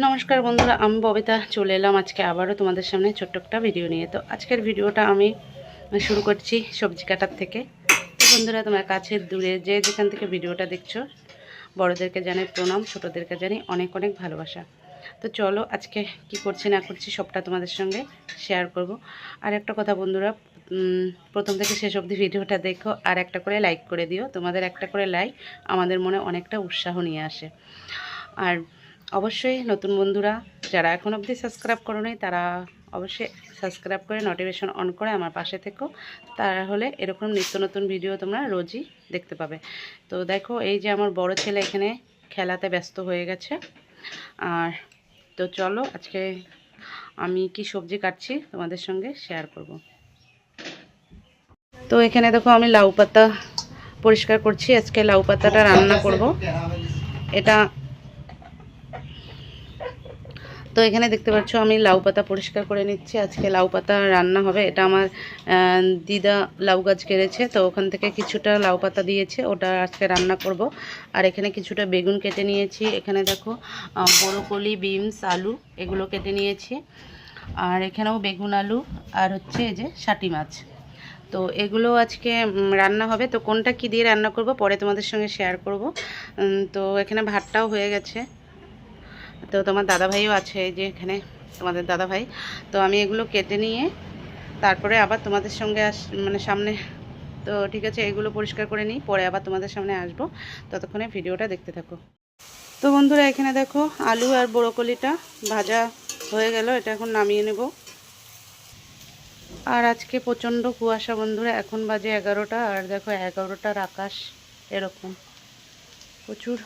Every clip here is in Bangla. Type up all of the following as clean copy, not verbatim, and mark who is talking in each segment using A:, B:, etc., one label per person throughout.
A: নমস্কার বন্ধুরা, আমি ববিতা চলে এলাম আজকে আবারও তোমাদের সামনে ছোট্ট একটা ভিডিও নিয়ে। তো আজকের ভিডিওটা আমি শুরু করছি সবজি কাটার থেকে। তো বন্ধুরা, তোমরা কাছে দূরে যে যেখান থেকে ভিডিওটা দেখছো, বড়োদেরকে জানাই প্রণাম, ছোটোদেরকে জানাই অনেক অনেক ভালোবাসা। তো চলো আজকে কি করছি না করছি সবটা তোমাদের সঙ্গে শেয়ার করব। আর একটা কথা বন্ধুরা, প্রথম থেকে শেষ অবধি ভিডিওটা দেখো আর একটা করে লাইক করে দিও। তোমাদের একটা করে লাইক আমাদের মনে অনেকটা উৎসাহ নিয়ে আসে। আর অবশ্যই নতুন বন্ধুরা যারা এখন অবধি সাবস্ক্রাইব করোনি তারা অবশ্যই সাবস্ক্রাইব করে নোটিফিকেশন অন করে আমার পাশে থেকো, তাহলে এরকম নিত্য নতুন ভিডিও তোমরা রোজই দেখতে পাবে। তো দেখো, এই যে আমার বড় ছেলে এখানে খেলাতে ব্যস্ত হয়ে গেছে। আর তো চলো আজকে আমি কি সবজি কাটছি তোমাদের সঙ্গে শেয়ার করব। তো এখানে দেখো আমি লাউ পাতা পরিষ্কার করছি। আজকে লাউ পাতাটা রান্না করব। এটা তো এখানে দেখতে পাচ্ছ আমি লাউ পাতা পরিষ্কার করে নিচ্ছি। আজকে লাউ পাতা রান্না হবে। এটা আমার দিদা লাউ গাছ কেড়েছে, তো ওখান থেকে কিছুটা লাউ পাতা দিয়েছে, ওটা আজকে রান্না করব। আর এখানে কিছুটা বেগুন কেটে নিয়েছি। এখানে দেখো ব্রোকলি, বিনস, আলু এগুলো কেটে নিয়েছি। আর এখানেও বেগুন, আলু আর হচ্ছে এই যে শাটি মাছ। তো এগুলো আজকে রান্না হবে। তো কোনটা কি দিয়ে রান্না করব পরে তোমাদের সঙ্গে শেয়ার করব। তো এখানে ভাতটাও হয়ে গেছে। তো তোমার দাদাভাইও আছে, এই যে এখানে তোমাদের দাদাভাই। তো আমি এগুলো কেটে নিয়ে তারপরে আবার তোমাদের সঙ্গে সামনে। তো ঠিক আছে, এগুলো পরিষ্কার করে নিই, পরে আবার তোমাদের সামনে আসবো। ততক্ষণে ভিডিওটা দেখতে থাকো। তো বন্ধুরা, এখানে দেখো আলু আর ব্রোকলিটা ভাজা হয়ে গেল। এটা এখন নামিয়ে নেব। আর আজকে প্রচণ্ড কুয়াশা বন্ধুরা, এখন বাজে 11টা। আর দেখো 11টার আকাশ এরকম, প্রচুর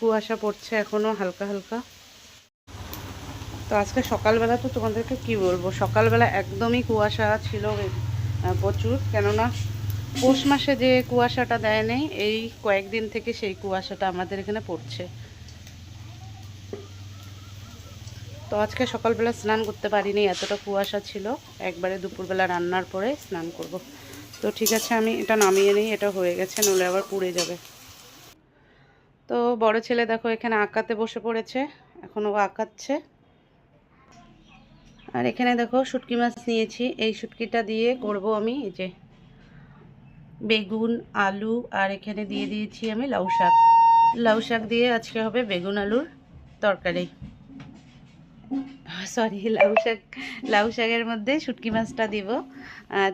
A: কুয়াশা পড়ছে এখনও হালকা হালকা। তো আজকে সকালবেলা তো তোমাদেরকে কি বলবো, সকালবেলা একদমই কুয়াশা ছিল প্রচুর। কেননা পৌষ মাসে যে কুয়াশাটা দেয় নেই, এই কয়েকদিন থেকে সেই কুয়াশাটা আমাদের এখানে পড়ছে। তো আজকে সকালবেলা স্নান করতে পারিনি, এতটা কুয়াশা ছিল। একবারে দুপুরবেলা রান্নার পরে স্নান করব। তো ঠিক আছে, আমি এটা নামিয়ে নিই, এটা হয়ে গেছে, নইলে আবার পুড়ে যাবে। তো বড় ছেলে দেখো এখানে আঁকাতে বসে পড়েছে, এখন ও আঁকাচ্ছে। আর এখানে দেখো শুটকি মাছ নিয়েছি, এই শুটকিটা দিয়ে করব আমি এই যে বেগুন, আলু, আর এখানে দিয়ে দিয়েছি আমি লাউ শাক। লাউ শাক দিয়ে আজকে হবে বেগুন আলুর তরকারি। সরি, লাউ শাকের মধ্যে শুটকি মাছটা দিব।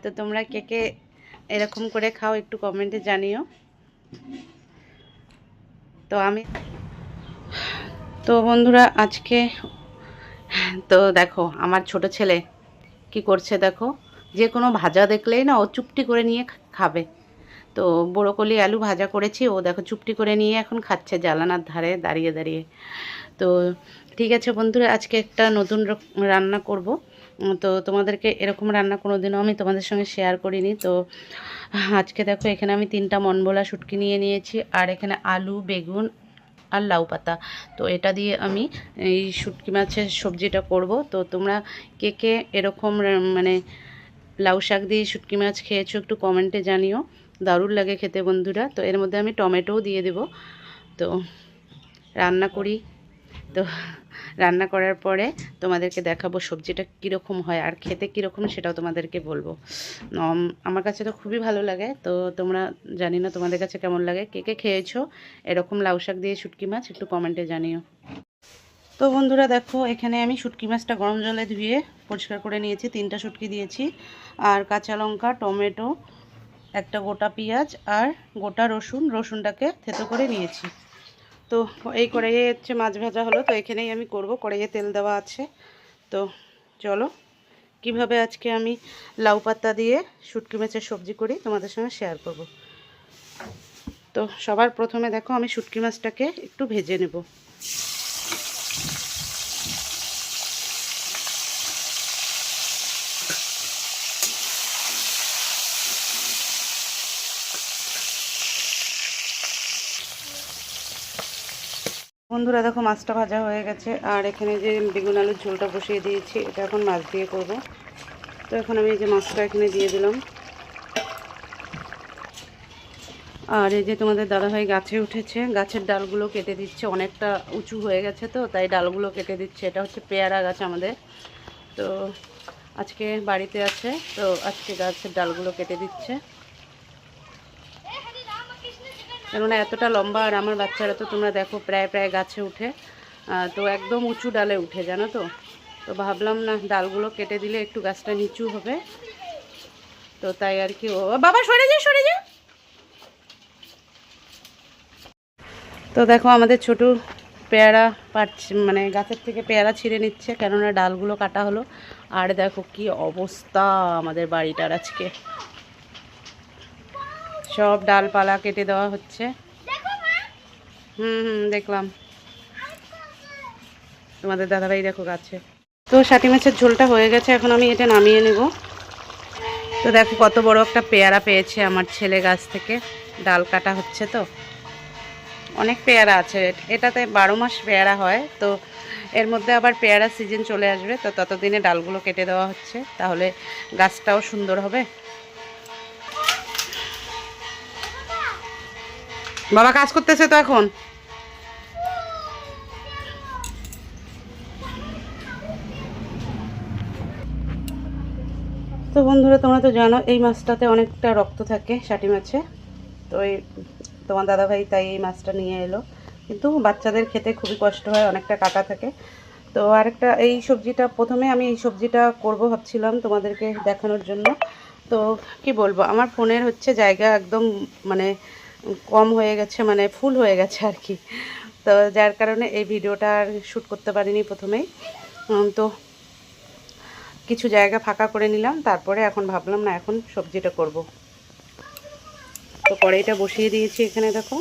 A: তো তোমরা কে কে এরকম করে খাও একটু কমেন্টে জানিও। তো বন্ধুরা আজকে তো দেখো আমার ছোট ছেলে কি করছে দেখো, যে কোনো ভাজা দেখলেই না ও চুপটি করে নিয়ে খাবে। তো ব্রোকলি আলু ভাজা করেছি, ও দেখো চুপটি করে নিয়ে এখন খাচ্ছে জানালার ধারে দাঁড়িয়ে দাঁড়িয়ে। তো ঠিক আছে বন্ধুরা, আজকে একটা নতুন রান্না করব। তো তোমাদেরকে এরকম রান্না কোনোদিনও আমি তোমাদের সঙ্গে শেয়ার করিনি। তো আজকে দেখো এখানে আমি 3টা মনভোলা শুটকি নিয়ে নিয়েছি, আর এখানে আলু, বেগুন আর লাউ পাতা। তো এটা দিয়ে আমি এই শুটকি মাছের সবজিটা করব। তো তোমরা কে কে এরকম লাউ শাক দিয়ে শুটকি মাছ খেয়েছো একটু কমেন্টে জানিও, দারুণ লাগে খেতে বন্ধুরা। তো এর মধ্যে আমি টমেটোও দিয়ে দেব। তো রান্না করি, তো রান্না করার পরে তোমাদেরকে দেখাবো সবজিটা কীরকম হয় আর খেতে কীরকম সেটাও তোমাদেরকে বলবো। আমার কাছে তো খুবই ভালো লাগে। তো তোমরা জানি না তোমাদের কাছে কেমন লাগে, কে কে খেয়েছো এরকম লাউ শাক দিয়ে শুটকি মাছ একটু কমেন্টে জানিও। তো বন্ধুরা দেখো এখানে আমি শুটকি মাছটা গরম জলে ধুয়ে পরিষ্কার করে নিয়েছি। 3টা শুটকি দিয়েছি, আর কাঁচা লঙ্কা, টমেটো, একটা গোটা পেঁয়াজ আর গোটা রসুনটাকে থেতো করে নিয়েছি। তো এই কড়াইয়ে হচ্ছে মাছ ভাজা হলো। তো এখানেই আমি করব, কড়াইয়ে তেল দেওয়া আছে। তো চলো কিভাবে আজকে আমি লাউ পাতা দিয়ে শুটকি মাছের সবজি করি তোমাদের সঙ্গে শেয়ার করব। তো সবার প্রথমে দেখো আমি শুটকি মাছটাকে একটু ভেজে নেব। বন্ধুরা দেখো মাছটা ভাজা হয়ে গেছে, আর এখানে যে বেগুন আলুর ঝোলটা বসিয়ে দিয়েছি, এটা এখন মাছ দিয়ে করব। তো এখন আমি এই যে মাছটা এখানে দিয়ে দিলাম। আর এই যে তোমাদের দাদাভাই গাছে উঠেছে, গাছের ডালগুলো কেটে দিচ্ছে, অনেকটা উঁচু হয়ে গেছে তো তাই ডালগুলো কেটে দিচ্ছে। এটা হচ্ছে পেয়ারা গাছ আমাদের, তো আজকে বাড়িতে আছে, তো আজকে গাছের ডালগুলো কেটে দিচ্ছে। কেননা এতটা লম্বা, আর আমার বাচ্চারা তো তোমরা দেখো প্রায় প্রায় গাছে উঠে, তো একদম উঁচু ডালে উঠে, জানো তো। তো ভাবলাম না, ডালগুলো কেটে দিলে একটু গাছটা নিচু হবে, তো তাই আর কি। ও বাবা সরে যা, সরে যা। তো দেখো আমাদের ছোট পেয়ারা পাচ্ছে, মানে গাছের থেকে পেয়ারা ছিঁড়ে নিচ্ছে, কেননা ডালগুলো কাটা হলো। আর দেখো কি অবস্থা আমাদের বাড়িটার আজকে, সব ডালপালা কেটে দেওয়া হচ্ছে। দেখলাম তোমাদের দাদাভাই দেখো গাছে। তো শাটি মাছের ঝোলটা হয়ে গেছে, এখন আমি এটা নামিয়ে নেব। তো দেখো কত বড় একটা পেয়ারা পেয়েছে আমার ছেলে গাছ থেকে, ডাল কাটা হচ্ছে তো। অনেক পেয়ারা আছে, এটাতে 12 মাস পেয়ারা হয়, তো এর মধ্যে আবার পেয়ারা সিজন চলে আসবে, তো ততদিনে ডালগুলো কেটে দেওয়া হচ্ছে, তাহলে গাছটাও সুন্দর হবে। বাবা কাজ করতেছে তো এখন। তো বন্ধুরা তোমরা তো জানো এই মাছটাতে অনেকটা রক্ত থাকে, শাটি মাছে, তো এই তোমার দাদাভাই তাই এই মাছটা নিয়ে এলো, কিন্তু বাচ্চাদের খেতে খুবই কষ্ট হয়, অনেকটা কাটা থাকে। তো আরেকটা এই সবজিটা, প্রথমে আমি এই সবজিটা করব ভাবছিলাম তোমাদেরকে দেখানোর জন্য, তো কি বলবো, আমার ফোনের হচ্ছে জায়গা একদম মানে কম হয়ে গেছে, মানে ফুল হয়ে গেছে আর কি, তো যার কারণে এই ভিডিওটা আর শ্যুট করতে পারিনি প্রথমেই। তো কিছু জায়গা ফাঁকা করে নিলাম, তারপরে এখন ভাবলাম না এখন সবজিটা করব। তো কড়াইটা বসিয়ে দিয়েছি এখানে, দেখো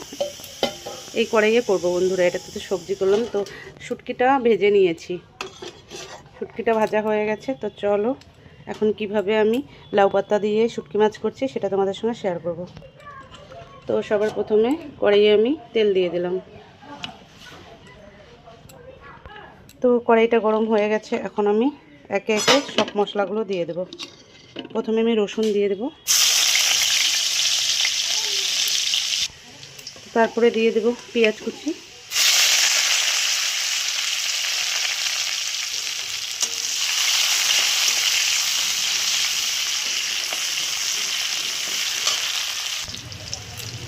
A: এই কড়াইয়ে করবো বন্ধুরা, এটাতে তো সবজি করলাম। তো শুটকিটা ভেজে নিয়েছি, শুটকিটা ভাজা হয়ে গেছে। তো চলো এখন কিভাবে আমি লাউ পাতা দিয়ে শুটকি মাছ করছি সেটা তোমাদের সঙ্গে শেয়ার করব। তো সবার প্রথমে কড়াইয়ে আমি তেল দিয়ে দিলাম। তো কড়াইটা গরম হয়ে গেছে, এখন আমি একে একে সব মশলাগুলো দিয়ে দেব। প্রথমে আমি রসুন দিয়ে দেব, তারপরে দিয়ে দেব পেঁয়াজ কুচি,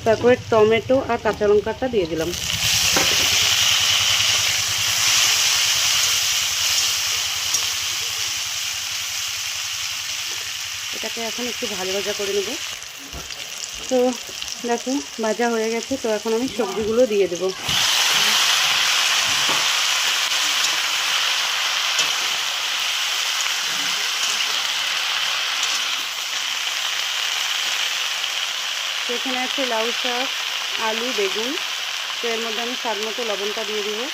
A: তারপরে টমেটো আর কাঁচা লঙ্কাটা দিয়ে দিলাম। এটাকে এখন একটু ভাজা করে নেব। তো দেখো ভাজা হয়ে গেছে, তো এখন আমি সবজিগুলো দিয়ে দেব। এখানে আছে লাউ শাক, আলু, বেগুন, তো এর মধ্যে আমি স্বাদ মতো লবণটা দিয়ে দেবো।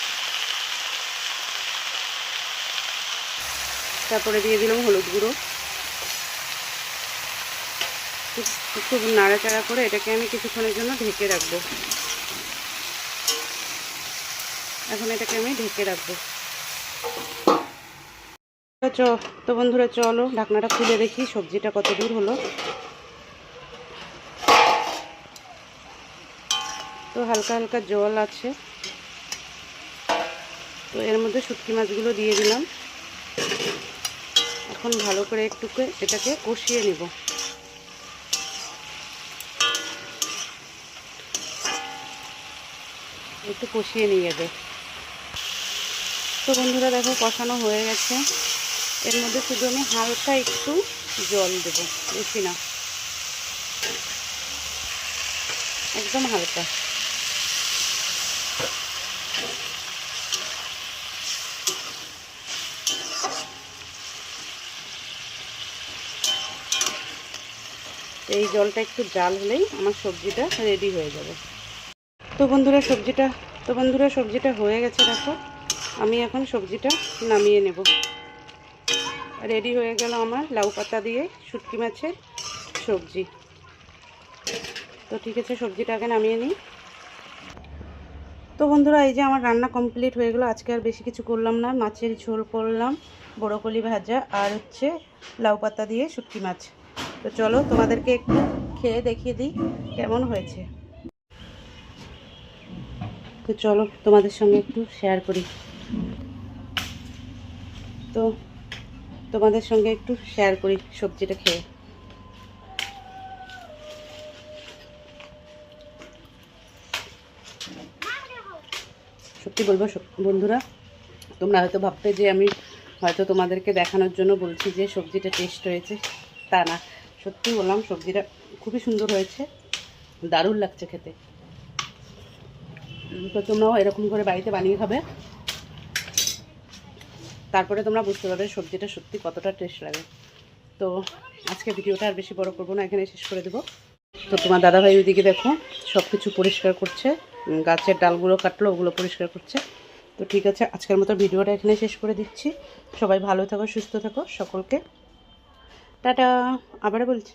A: তারপরে দিয়ে দিলাম হলুদ গুঁড়ো। খুব নাড়াচাড়া করে এটাকে আমি কিছুক্ষণের জন্য ঢেকে রাখবো। এখন এটাকে আমি ঢেকে রাখবো। তো বন্ধুরা চলো ঢাকনাটা খুলে দেখি সবজিটা কত দূর হলো। তো হালকা হালকা জল আছে, তো এর মধ্যে শুটকি মাছগুলো দিয়ে দিলাম। এখন ভালো করে একটু এটাকে কষিয়ে নিব। একটু কষিয়ে নিয়ে যাবে। তো বন্ধুরা দেখো কষানো হয়ে গেছে, এর মধ্যে শুধু আমি হালকা একটু জল দেব, বেশি না, একদম হালকা। এই জলটা একটু জাল হলেই আমার সবজিটা রেডি হয়ে যাবে। তো বন্ধুরা সবজিটা হয়ে গেছে, দেখো আমি এখন সবজিটা নামিয়ে নেব। রেডি হয়ে গেল আমার লাউ পাতা দিয়ে শুটকি মাছের সবজি। তো ঠিক আছে, সবজিটা আগে নামিয়ে নিই। তো বন্ধুরা এই যে আমার রান্না কমপ্লিট হয়ে গেলো। আজকে আর বেশি কিছু করলাম না, মাছের ঝোল করলাম, বড়কলি ভাজা, আর হচ্ছে লাউ পাতা দিয়ে শুটকি মাছ। তো চলো তোমাদেরকে একটু খেয়ে দেখিয়ে দিই কেমন হয়েছে। তো চলো তোমাদের সঙ্গে একটু শেয়ার করি। তো তোমাদের সঙ্গে একটু শেয়ার করি সবজিটা খেয়ে। সত্যি বলবো বন্ধুরা, তোমরা হয়তো ভাববে যে আমি হয়তো তোমাদেরকে দেখানোর জন্য বলছি যে সবজিটা টেস্ট হয়েছে, তা না। সত্যি বললাম, সবজিটা খুবই সুন্দর হয়েছে, দারুণ লাগছে খেতে। তো তোমরাও এরকম করে বাড়িতে বানিয়ে খাবে, তারপরে তোমরা বুঝতে পারবে সবজিটা সত্যি কতটা টেস্ট লাগে। তো আজকে ভিডিওটা আর বেশি বড় করবো না, এখানে শেষ করে দেবো। তো তোমার দাদাভাই ওইদিকে দেখো সব কিছু পরিষ্কার করছে, গাছের ডালগুলো কাটলো, ওগুলো পরিষ্কার করছে। তো ঠিক আছে, আজকের মতো ভিডিওটা এখানে শেষ করে দিচ্ছি। সবাই ভালো থাকো, সুস্থ থাকো, সকলকে টাটা। আবার বলছি।